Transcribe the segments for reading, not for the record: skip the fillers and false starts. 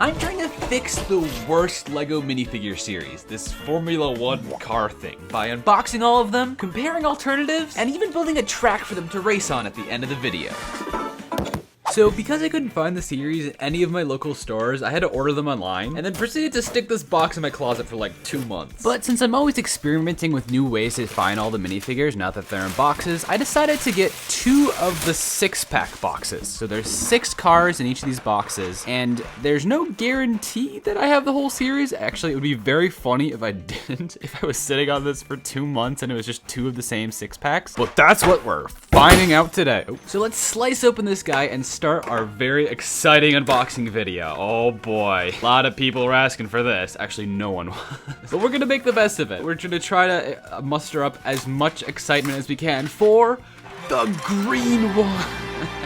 I'm trying to fix the worst LEGO minifigure series, this Formula 1 car thing, by unboxing all of them, comparing alternatives, and even building a track for them to race on at the end of the video. So because I couldn't find the series at any of my local stores, I had to order them online, and then proceeded to stick this box in my closet for like 2 months. But since I'm always experimenting with new ways to find all the minifigures now that they're in boxes, I decided to get 2 of the 6-pack boxes. So there's 6 cars in each of these boxes, and there's no guarantee that I have the whole series. Actually, it would be very funny if I didn't, if I was sitting on this for 2 months and it was just 2 of the same 6-packs. But that's what we're finding out today. So let's slice open this guy and start our very exciting unboxing video. Oh boy, a lot of people were asking for this. Actually, no one was. But we're gonna make the best of it. We're gonna try to muster up as much excitement as we can for the green one.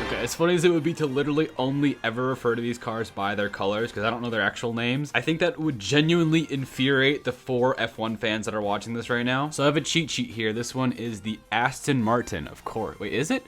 Okay, as funny as it would be to literally only ever refer to these cars by their colors, because I don't know their actual names, I think that would genuinely infuriate the 4 F1 fans that are watching this right now. So I have a cheat sheet here. This one is the Aston Martin, of course. Wait, is it?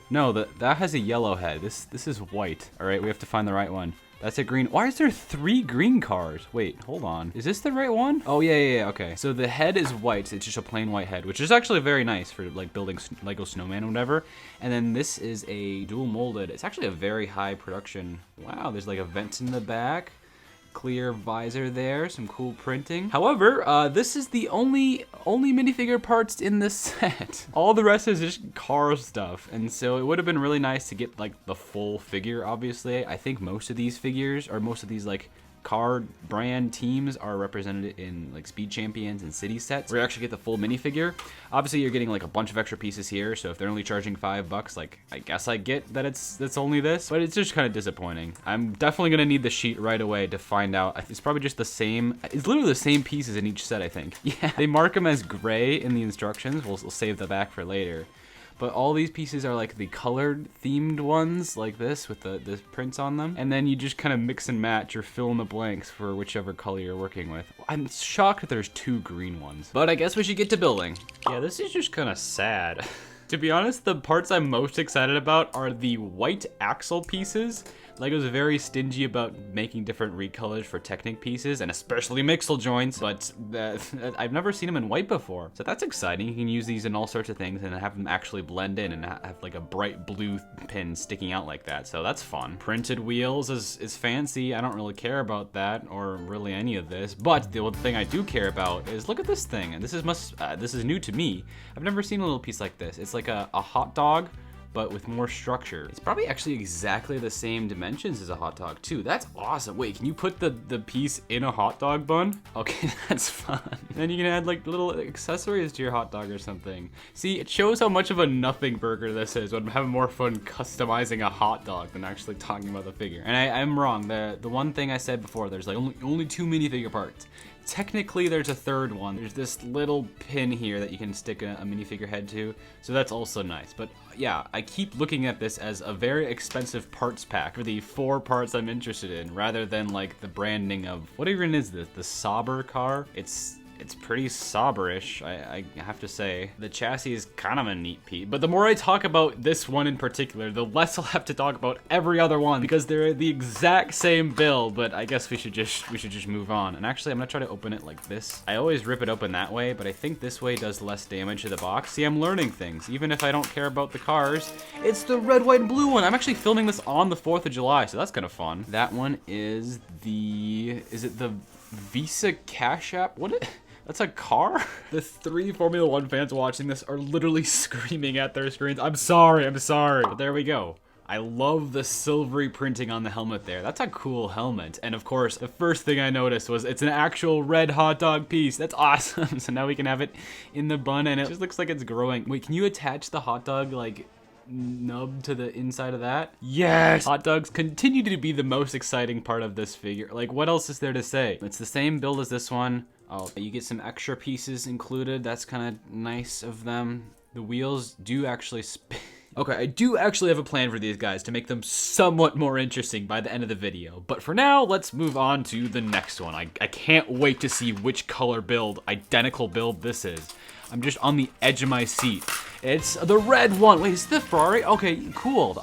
No, that has a yellow head. This is white. All right, we have to find the right one. That's a green. Why is there 3 green cars? Wait, hold on. Is this the right one? Oh, yeah, okay. So the head is white. It's just a plain white head, which is actually very nice for like building Lego snowman or whatever. And then this is a dual molded. It's actually a very high production. Wow, there's like a vent in the back. Clear visor there, some cool printing. However, this is the only minifigure parts in this set. All the rest is just car stuff, and so it would have been really nice to get like the full figure. Obviously, I think most of these figures, or most of these like car brand teams, are represented in like Speed Champions and City sets, where you actually get the full minifigure. Obviously, you're getting like a bunch of extra pieces here, so if they're only charging $5, like I guess I get that it's only this, but it's just kind of disappointing. I'm definitely gonna need the sheet right away to find out. It's probably just the same. It's literally the same pieces in each set, I think. Yeah, they mark them as gray in the instructions. We'll save the back for later. But all these pieces are like the colored themed ones like this with the prints on them. And then you just kind of mix and match or fill in the blanks for whichever color you're working with. I'm shocked that there's 2 green ones. But I guess we should get to building. Yeah, this is just kind of sad. To be honest, the parts I'm most excited about are the white axle pieces. LEGO's very stingy about making different recolors for Technic pieces, and especially mixel joints, but I've never seen them in white before. So that's exciting. You can use these in all sorts of things and have them actually blend in and have like a bright blue pin sticking out like that. So that's fun. Printed wheels is fancy. I don't really care about that or really any of this, but the one thing I do care about is look at this thing. And this is new to me. I've never seen a little piece like this. It's like a hot dog, but with more structure. It's probably actually exactly the same dimensions as a hot dog too. That's awesome. Wait, can you put the piece in a hot dog bun? Okay, that's fun. Then you can add like little accessories to your hot dog or something. See, it shows how much of a nothing burger this is when I'm having more fun customizing a hot dog than actually talking about the figure. And I'm wrong. The one thing I said before, there's like only 2 minifigure parts. Technically, there's a 3rd one. There's this little pin here that you can stick a minifigure head to, so that's also nice. But yeah, I keep looking at this as a very expensive parts pack for the 4 parts I'm interested in, rather than like the branding of, what even is this? The Sauber car? It's pretty Sauberish, I have to say. The chassis is kind of a neat piece, but the more I talk about this one in particular, the less I'll have to talk about every other one, because they're the exact same build. But I guess we should just move on. And actually, I'm gonna try to open it like this. I always rip it open that way, but I think this way does less damage to the box. See, I'm learning things, even if I don't care about the cars. It's the red, white, and blue one. I'm actually filming this on the 4th of July, so that's kind of fun. That one is it the Visa Cash App? That's a car? The 3 Formula 1 fans watching this are literally screaming at their screens. I'm sorry. But there we go. I love the silvery printing on the helmet there. That's a cool helmet. And of course, the first thing I noticed was it's an actual red hot dog piece. That's awesome. So now we can have it in the bun, and it just looks like it's growing. Wait, can you attach the hot dog like nub to the inside of that? Yes! Hot dogs continue to be the most exciting part of this figure. Like, what else is there to say? It's the same build as this one. Oh, you get some extra pieces included. That's kind of nice of them. The wheels do actually spin. Okay, I do actually have a plan for these guys to make them somewhat more interesting by the end of the video. But for now, let's move on to the next one. I can't wait to see which color build, identical build this is. I'm just on the edge of my seat. It's the red one. Wait, is this the Ferrari? Okay, cool.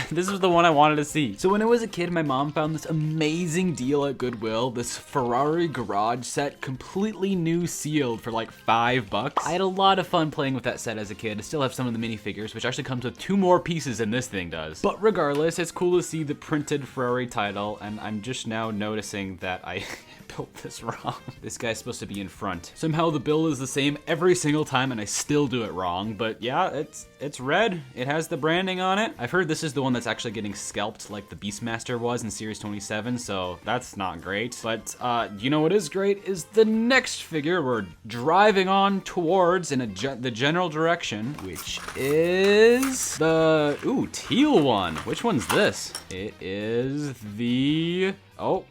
This is the one I wanted to see. So when I was a kid, my mom found this amazing deal at Goodwill. This Ferrari garage set, completely new, sealed for like $5. I had a lot of fun playing with that set as a kid. I still have some of the minifigures, which actually comes with 2 more pieces than this thing does. But regardless, it's cool to see the printed Ferrari title, and I'm just now noticing that I built this wrong. This guy's supposed to be in front. Somehow the build is the same every single time, and I still do it wrong. But yeah, it's red. It has the branding on it. I've heard this is the one that's actually getting scalped like the Beastmaster was in Series 27, so that's not great. But you know what is great is the next figure we're driving on towards in the general direction, which is the, ooh, teal one. Which one's this? It is the, oh,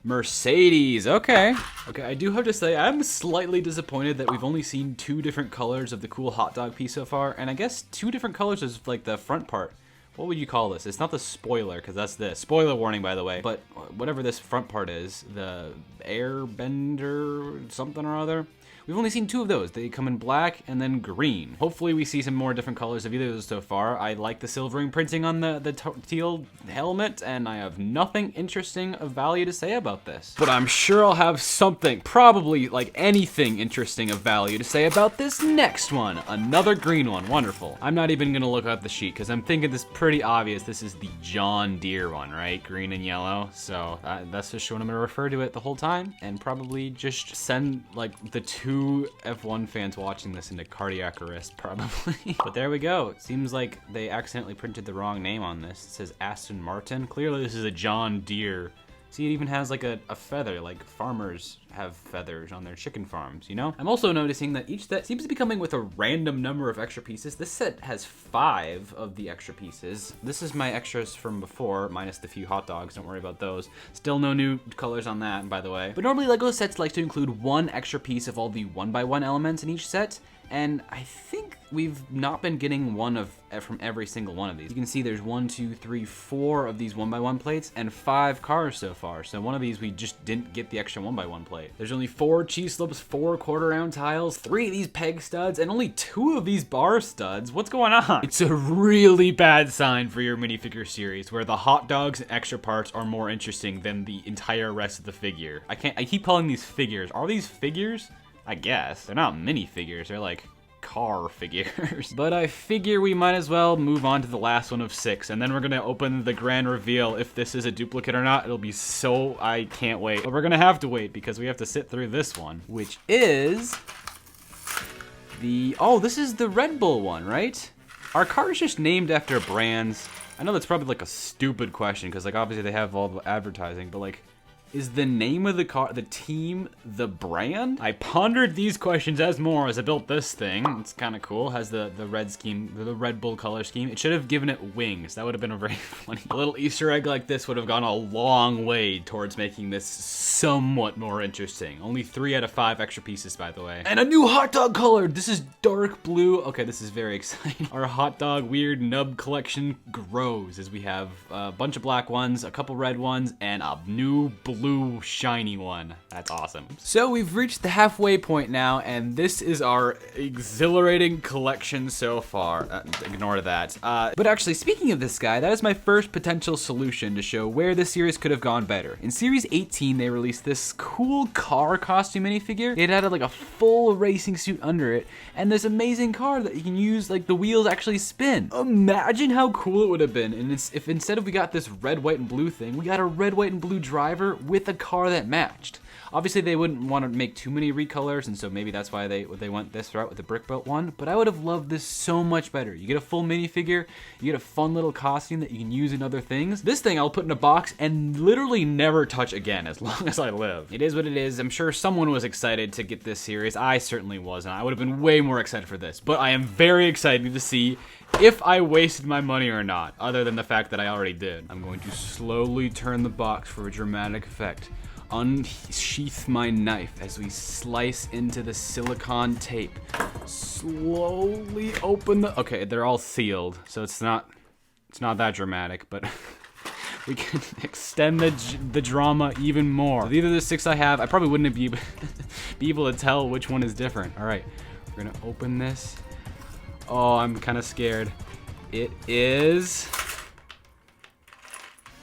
Mercedes, okay. Okay, I do have to say, I'm slightly disappointed that we've only seen 2 different colors of the cool hot dog piece so far, and I guess 2 different colors is like the front part. What would you call this? It's not the spoiler, because that's this. Spoiler warning, by the way. But whatever this front part is, the airbender something or other, we've only seen 2 of those. They come in black and then green. Hopefully we see some more different colors of either of those so far. I like the silvering printing on the teal helmet, and I have nothing interesting of value to say about this. But I'm sure I'll have something, probably like anything interesting of value to say about this next one. Another green one, wonderful. I'm not even gonna look at the sheet, because I'm thinking this pretty obvious. This is the John Deere one, right? Green and yellow. So that's just what I'm gonna refer to it the whole time, and probably just send like the 2 F1 fans watching this into cardiac arrest, probably. But there we go. It seems like they accidentally printed the wrong name on this. It says Aston Martin. Clearly this is a John Deere. See, it even has like a feather, like farmers have feathers on their chicken farms, you know? I'm also noticing that each set seems to be coming with a random number of extra pieces. This set has 5 of the extra pieces. This is my extras from before, minus the few hot dogs, don't worry about those. Still no new colors on that, by the way. But normally LEGO sets like to include 1 extra piece of all the 1x1 elements in each set, and I think we've not been getting one from every single one of these. You can see there's 1, 2, 3, 4 of these 1x1 plates and 5 cars so far. So one of these we just didn't get the extra 1x1 plate. There's only 4 cheese slips, 4 quarter-round tiles, 3 of these peg studs, and only 2 of these bar studs. What's going on? It's a really bad sign for your minifigure series, where the hot dogs and extra parts are more interesting than the entire rest of the figure. I keep calling these figures. Are these figures? I guess. They're not minifigures, they're like car figures. But I figure we might as well move on to the last one of 6, and then we're gonna open the grand reveal. If this is a duplicate or not, it'll be so, I can't wait. But we're gonna have to wait because we have to sit through this one, which is the, oh, this is the Red Bull one, right? Are cars just named after brands? I know that's probably like a stupid question, because like obviously they have all the advertising, but like, is the name of the car, the team, the brand? I pondered these questions as I built this thing. It's kind of cool. Has the red scheme, the Red Bull color scheme. It should have given it wings. That would have been very funny. A little Easter egg like this would have gone a long way towards making this somewhat more interesting. Only 3 out of 5 extra pieces, by the way. And a new hot dog color. This is dark blue. Okay, this is very exciting. Our hot dog weird nub collection grows as we have a bunch of black ones, a couple red ones, and a new blue shiny one. That's awesome. So we've reached the halfway point now, and this is our exhilarating collection so far. Ignore that. But actually, speaking of this guy, that is my first potential solution to show where this series could have gone better. In Series 18, they released this cool car costume minifigure. It had like a full racing suit under it, and this amazing car that you can use, like the wheels actually spin. Imagine how cool it would have been if instead of we got this red, white, and blue thing, we got a red, white, and blue driver with a car that matched. Obviously, they wouldn't want to make too many recolors, and so maybe that's why they went this route with the brick built one, but I would have loved this so much better. You get a full minifigure, you get a fun little costume that you can use in other things. This thing I'll put in a box and literally never touch again as long as I live. It is what it is. I'm sure someone was excited to get this series. I certainly wasn't. I would have been way more excited for this, but I am very excited to see if I wasted my money or not, other than the fact that I already did. I'm going to slowly turn the box for a dramatic effect. Unsheath my knife as we slice into the silicone tape. Slowly open the, okay, they're all sealed, so it's not that dramatic, but we can extend the drama even more. With either of the 6 I have, I probably wouldn't be able to tell which one is different. All right, We're gonna open this. Oh, I'm kind of scared. It is...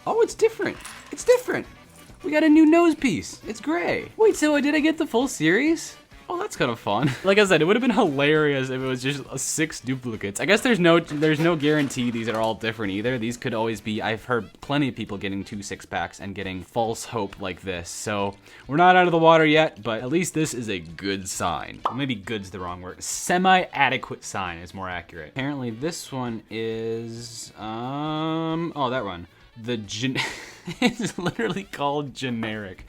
Oh, it's different. It's different. We got a new nose piece. It's gray. Wait, so did I get the full series? Oh, that's kind of fun. Like I said, it would have been hilarious if it was just 6 duplicates. I guess there's no guarantee these are all different either. These could always be, I've heard plenty of people getting 2 6-packs and getting false hope like this. So we're not out of the water yet, but at least this is a good sign. Maybe good's the wrong word. Semi-adequate sign is more accurate. Apparently this one is, oh, that one. It's literally called generic.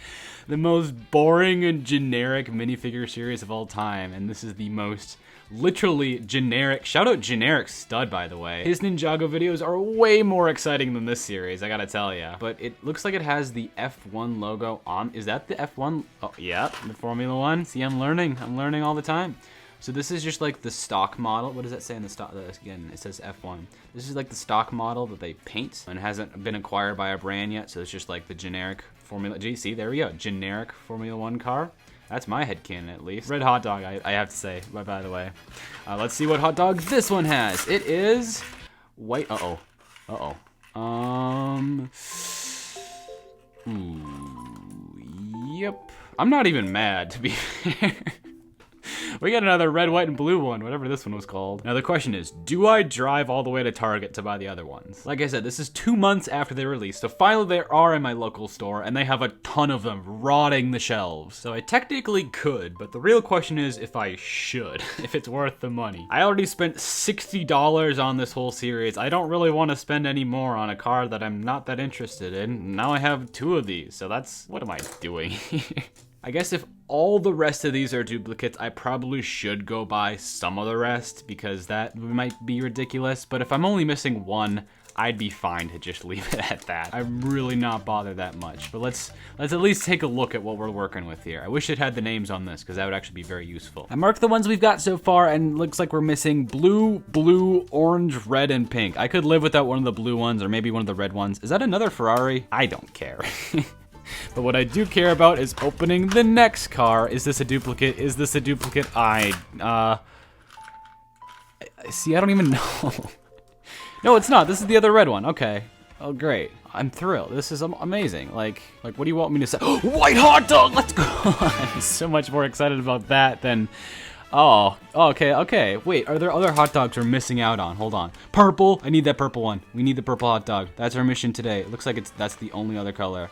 The most boring and generic minifigure series of all time, and this is the most literally generic. Shout out Generic Stud, by the way. His Ninjago videos are way more exciting than this series, I gotta tell ya. But it looks like it has the F1 logo on. Is that the F1? Oh, yeah, the Formula One. See, I'm learning all the time. So this is just like the stock model. What does that say in the stock? Again, it says F1. This is like the stock model that they paint and hasn't been acquired by a brand yet. So it's just like the generic Formula. Gee, see, there we go. Generic Formula One car. That's my headcanon at least. Red hot dog, I have to say, by the way. Let's see what hot dog this one has. It is white. Yep. I'm not even mad, to be fair. We got another red, white, and blue one, whatever this one was called. Now the question is, do I drive all the way to Target to buy the other ones? Like I said, this is 2 months after they released, so finally they are in my local store, and they have a ton of them rotting the shelves. So I technically could, but the real question is if I should, if it's worth the money. I already spent $60 on this whole series. I don't really want to spend any more on a car that I'm not that interested in. Now I have 2 of these, so that's, what am I doing? I guess if all the rest of these are duplicates, I probably should go buy some of the rest because that might be ridiculous. But if I'm only missing 1, I'd be fine to just leave it at that. I'm really not bothered that much. But let's at least take a look at what we're working with here. I wish it had the names on this because that would actually be very useful. I marked the ones we've got so far and looks like we're missing blue, orange, red, and pink. I could live without one of the blue ones or maybe one of the red ones. Is that another Ferrari? I don't care. But what I do care about is opening the next car. Is this a duplicate? Is this a duplicate? See, I don't even know. No, it's not. This is the other red one. Okay. Oh, great. I'm thrilled. This is amazing. Like, what do you want me to say? White hot dog! Let's go! I'm so much more excited about that than... Oh, okay. Wait, are there other hot dogs we're missing out on? Hold on. Purple! I need that purple one. We need the purple hot dog. That's our mission today. It looks like that's the only other color.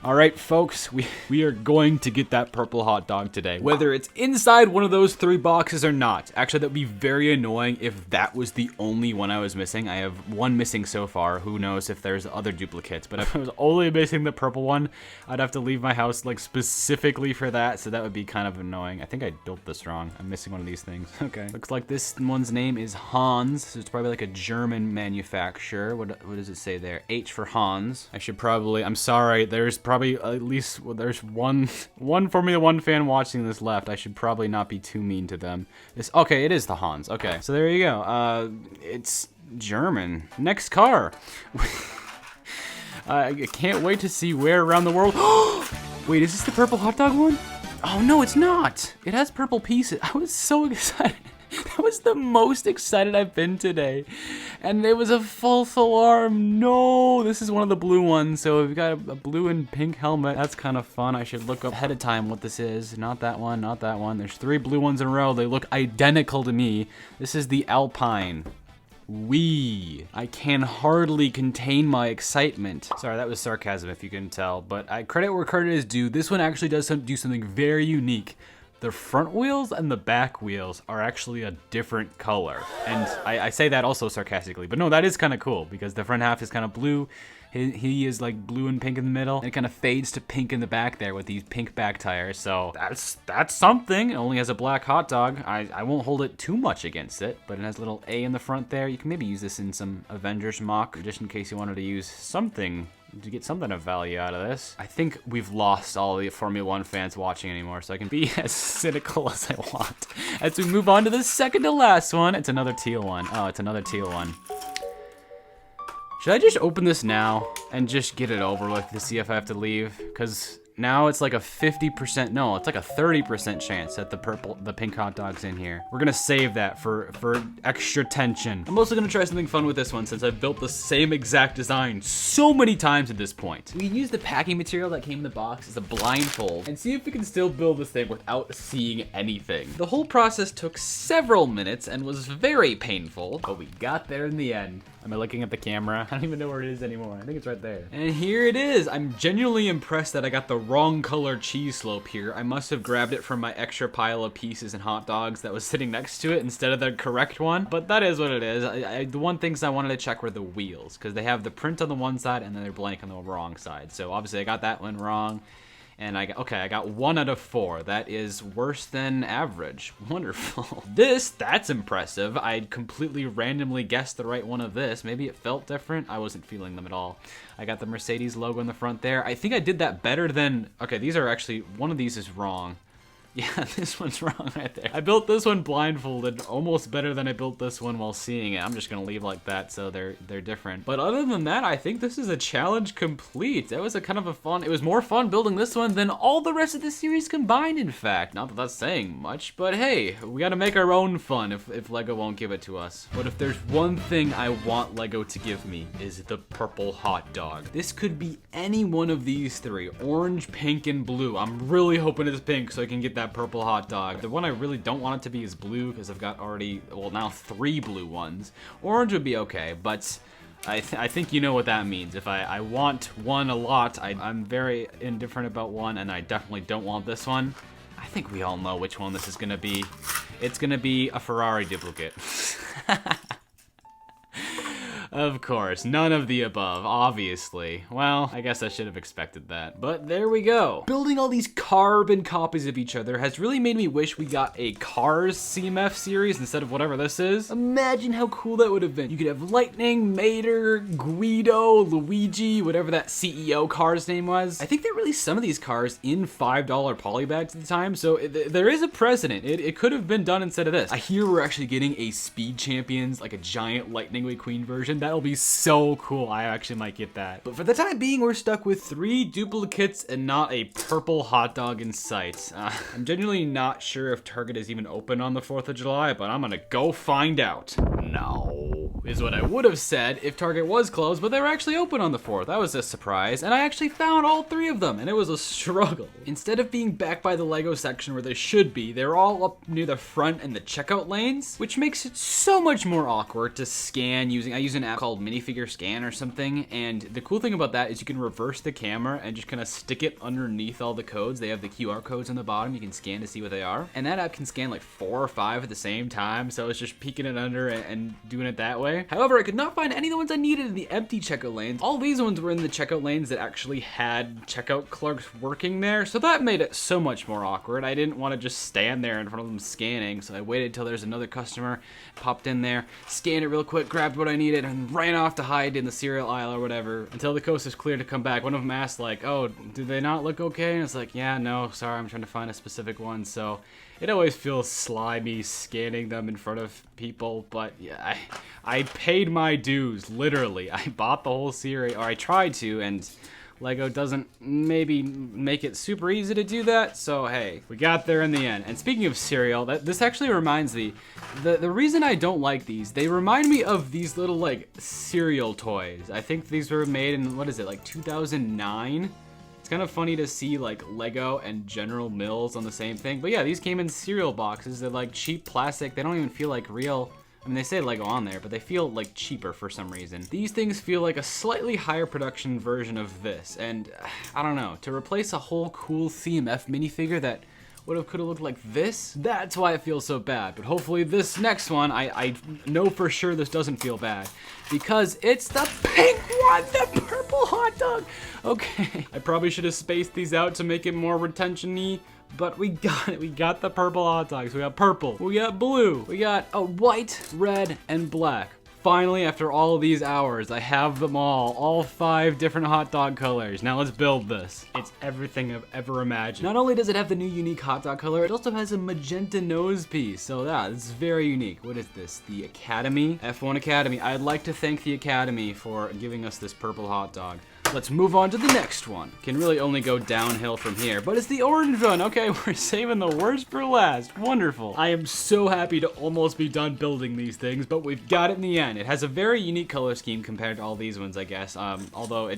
All right, folks, we are going to get that purple hot dog today, whether it's inside one of those 3 boxes or not. Actually, that would be very annoying if that was the only one I was missing. I have 1 missing so far. Who knows if there's other duplicates, but if I was only missing the purple one, I'd have to leave my house like specifically for that, so that would be kind of annoying. I think I built this wrong. I'm missing one of these things. Okay. Looks like this one's name is Hans, so it's probably like a German manufacturer. What does it say there? H for Hans. I should probably, I'm sorry, there's probably at least, well, there's one Formula One fan watching this left. I should probably not be too mean to them. Okay, it is the Hans. Okay, so there you go. It's German. Next car. I can't wait to see where around the world. Wait, is this the purple hot dog one? Oh no, it's not. It has purple pieces. I was so excited. That was the most excited I've been today. And it was a false alarm. No, this is one of the blue ones. So we've got a blue and pink helmet. That's kind of fun. I should look up ahead of time what this is. Not that one, not that one. There's 3 blue ones in a row. They look identical to me. This is the Alpine. I can hardly contain my excitement. Sorry, that was sarcasm if you couldn't tell. But I credit where credit is due. This one actually does do something very unique. The front wheels and the back wheels are actually a different color. And I say that also sarcastically, but no, that is kind of cool because the front half is kind of blue. He is like blue and pink in the middle, and it kind of fades to pink in the back there with these pink back tires. So that's something. It only has a black hot dog. I won't hold it too much against it, but it has a little A in the front there. You can maybe use this in some Avengers mock, just in case you wanted to use something to get something of value out of this. I think we've lost all the Formula One fans watching anymore, so I can be as cynical as I want. As we move on to the second to last one, it's another teal one. Oh, it's another teal one. Should I just open this now and just get it over with to see if I have to leave? Because Now it's like a 50%, no, it's like a 30% chance that the pink hot dog's in here. We're gonna save that for extra tension. I'm also gonna try something fun with this one since I've built the same exact design so many times at this point. We can use the packing material that came in the box as a blindfold and see if we can still build this thing without seeing anything. The whole process took several minutes and was very painful, but we got there in the end. Am I looking at the camera? I don't even know where it is anymore. I think it's right there. And here it is. I'm genuinely impressed that I got the wrong color cheese slope here. I must have grabbed it from my extra pile of pieces and hot dogs that was sitting next to it instead of the correct one. But that is what it is. The one things I wanted to check were the wheels, because they have the print on the one side and then they're blank on the wrong side. So obviously I got that one wrong. And I got 1 out of 4. That is worse than average. Wonderful. That's impressive. I completely randomly guessed the right one of this. Maybe it felt different. I wasn't feeling them at all. I got the Mercedes logo in the front there. I think I did that better than, okay, these are actually, one of these is wrong. Yeah, this one's wrong right there. I built this one blindfolded almost better than I built this one while seeing it. I'm just gonna leave like that so they're different. But other than that, I think this is a challenge complete. That was a kind of a fun, it was more fun building this one than all the rest of the series combined, in fact. Not that that's saying much, but hey, we gotta make our own fun if Lego won't give it to us. But if there's one thing I want Lego to give me is the purple hot dog. This could be any one of these 3, orange, pink, and blue. I'm really hoping it's pink so I can get that purple hot dog. The one I really don't want it to be is blue because I've got already, well, now 3 blue ones. Orange would be okay, but I think you know what that means. If I want one a lot, I'm very indifferent about one, and I definitely don't want this one. I think we all know which one this is gonna be. It's gonna be a Ferrari duplicate. Of course, none of the above, obviously. Well, I guess I should have expected that. But there we go. Building all these carbon copies of each other has really made me wish we got a Cars CMF series instead of whatever this is. Imagine how cool that would have been. You could have Lightning, Mater, Guido, Luigi, whatever that CEO car's name was. I think they released some of these cars in $5 polybags at the time, so there is a precedent. It could have been done instead of this. I hear we're actually getting a Speed Champions, like a giant Lightning McQueen version. That'll be so cool. I actually might get that. But for the time being, we're stuck with 3 duplicates and not a purple hot dog in sight. I'm genuinely not sure if Target is even open on the 4th of July, but I'm gonna go find out. No, is what I would have said if Target was closed, but they were actually open on the 4th. That was a surprise, and I actually found all 3 of them, and it was a struggle. Instead of being back by the Lego section where they should be, they're all up near the front and the checkout lanes, which makes it so much more awkward to scan using, I use an app called Minifigure Scan or something, and the cool thing about that is you can reverse the camera and just kind of stick it underneath all the codes. They have the QR codes on the bottom, you can scan to see what they are, and that app can scan like 4 or 5 at the same time, so it's just peeking it under and doing it that way. However, I could not find any of the ones I needed in the empty checkout lanes. All these ones were in the checkout lanes that actually had checkout clerks working there, so that made it so much more awkward. I didn't want to just stand there in front of them scanning, so I waited till there's another customer, popped in there, scanned it real quick, grabbed what I needed, and ran off to hide in the cereal aisle or whatever until the coast is clear to come back. One of them asked like, oh, do they not look okay? And it's like, yeah, no, sorry, I'm trying to find a specific one. So it always feels slimy scanning them in front of people, but yeah, I paid my dues, literally. I bought the whole series, or I tried to, and Lego doesn't maybe make it super easy to do that, so hey, we got there in the end. And speaking of cereal, this actually reminds me, the reason I don't like these, they remind me of these little like cereal toys. I think these were made in, what is it, like 2009? It's kind of funny to see like Lego and General Mills on the same thing, but yeah, these came in cereal boxes. They're like cheap plastic, they don't even feel like real. I mean, they say Lego on there, but they feel like cheaper for some reason. These things feel like a slightly higher production version of this, and I don't know, to replace a whole cool CMF minifigure that could have looked like this, that's why it feels so bad. But hopefully this next one, I know for sure this doesn't feel bad, because it's the pink one, the purple hot dog. Okay, I probably should have spaced these out to make it more retention-y, but we got it. We got the purple hot dogs. We got purple, we got blue, we got a white, red, and black. Finally, after all of these hours, I have them all 5 different hot dog colors. Now let's build this. It's everything I've ever imagined. Not only does it have the new unique hot dog color, it also has a magenta nose piece. So yeah, it's very unique. What is this? The Academy? F1 Academy. I'd like to thank the Academy for giving us this purple hot dog. Let's move on to the next one. Can really only go downhill from here, but it's the orange one. Okay, we're saving the worst for last. Wonderful. I am so happy to almost be done building these things, but we've got it in the end. It has a very unique color scheme compared to all these ones, I guess. Although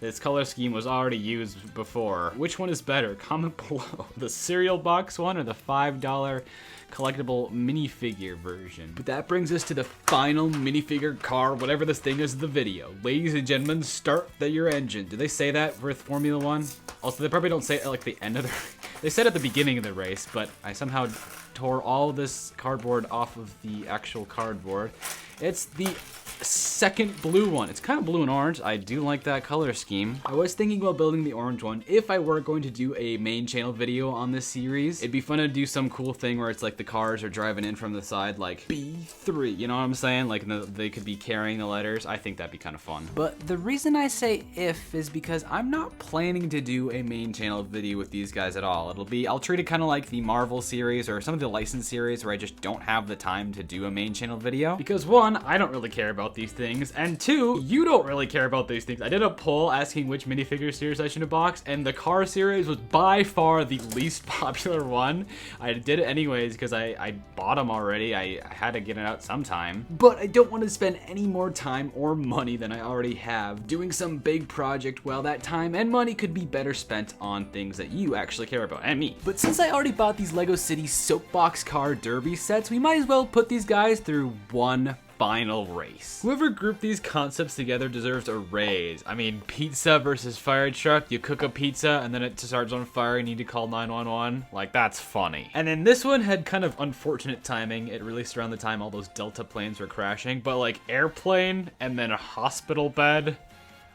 this color scheme was already used before. Which one is better? Comment below. The cereal box one or the $5 collectible minifigure version. But that brings us to the final minifigure car, whatever this thing is, of the video. Ladies and gentlemen, start your engine. Do they say that with Formula One? Also, they probably don't say it at like the end of the they said at the beginning of the race, but I somehow tore all this cardboard off of the actual cardboard. It's the second blue one. It's kind of blue and orange. I do like that color scheme. I was thinking about building the orange one. If I were going to do a main channel video on this series, it'd be fun to do some cool thing where it's like the cars are driving in from the side like B3, you know what I'm saying? Like they could be carrying the letters. I think that'd be kind of fun. But the reason I say if is because I'm not planning to do a main channel video with these guys at all. I'll treat it kind of like the Marvel series or some of the licensed series where I just don't have the time to do a main channel video. Because one, I don't really care about these things, and two, you don't really care about these things. I did a poll asking which minifigure series I should unbox, and the car series was by far the least popular one. I did it anyways because I bought them already. I had to get it out sometime. But I don't want to spend any more time or money than I already have doing some big project. Well, that time and money could be better spent on things that you actually care about, and me. But since I already bought these Lego City soapbox car derby sets, we might as well put these guys through one final race. Whoever grouped these concepts together deserves a raise. I mean, pizza versus fire truck. You cook a pizza and then it starts on fire and you need to call 911. Like, that's funny. And then this one had kind of unfortunate timing. It released around the time all those Delta planes were crashing, but like airplane and then a hospital bed.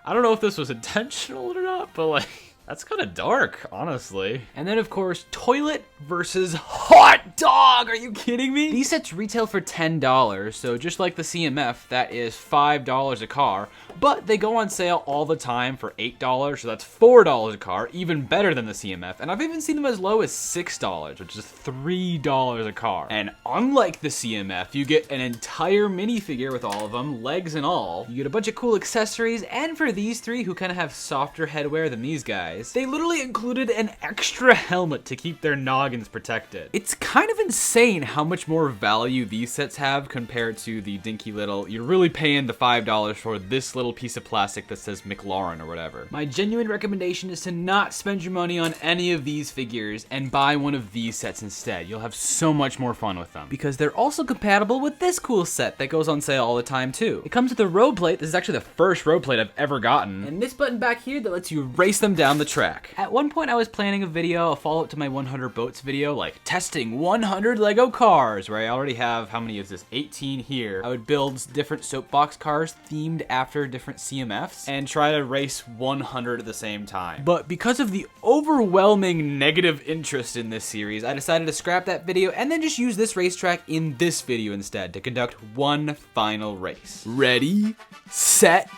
I don't know if this was intentional or not, but like, that's kind of dark, honestly. And then, of course, toilet versus hot dog. Are you kidding me? These sets retail for $10, so just like the CMF, that is $5 a car. But they go on sale all the time for $8, so that's $4 a car, even better than the CMF. And I've even seen them as low as $6, which is $3 a car. And unlike the CMF, you get an entire minifigure with all of them, legs and all. You get a bunch of cool accessories, and for these three who kind of have softer headwear than these guys, they literally included an extra helmet to keep their noggins protected. It's kind of insane how much more value these sets have compared to the dinky little, you're really paying the $5 for this little piece of plastic that says McLaurin or whatever. My genuine recommendation is to not spend your money on any of these figures and buy one of these sets instead. You'll have so much more fun with them. Because they're also compatible with this cool set that goes on sale all the time too. It comes with a road plate. This is actually the first road plate I've ever gotten. And this button back here that lets you race them down the track. At one point I was planning a video, a follow-up to my 100 boats video, like testing 100 Lego cars, where I already have, how many is this, 18 here. I would build different soapbox cars themed after different CMFs and try to race 100 at the same time. But because of the overwhelming negative interest in this series, I decided to scrap that video and then just use this racetrack in this video instead to conduct one final race. Ready, set,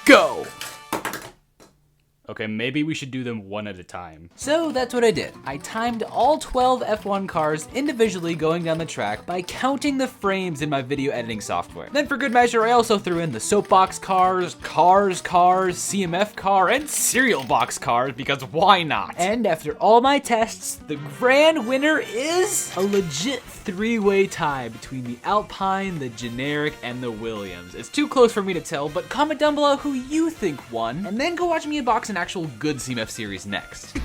go! Okay, maybe we should do them one at a time. So that's what I did. I timed all 12 F1 cars individually going down the track by counting the frames in my video editing software. Then for good measure, I also threw in the soapbox cars, CMF car, and cereal box cars, because why not? And after all my tests, the grand winner is a legit three-way tie between the Alpine, the generic, and the Williams. It's too close for me to tell, but comment down below who you think won, and then go watch me unbox an actual good CMF series next.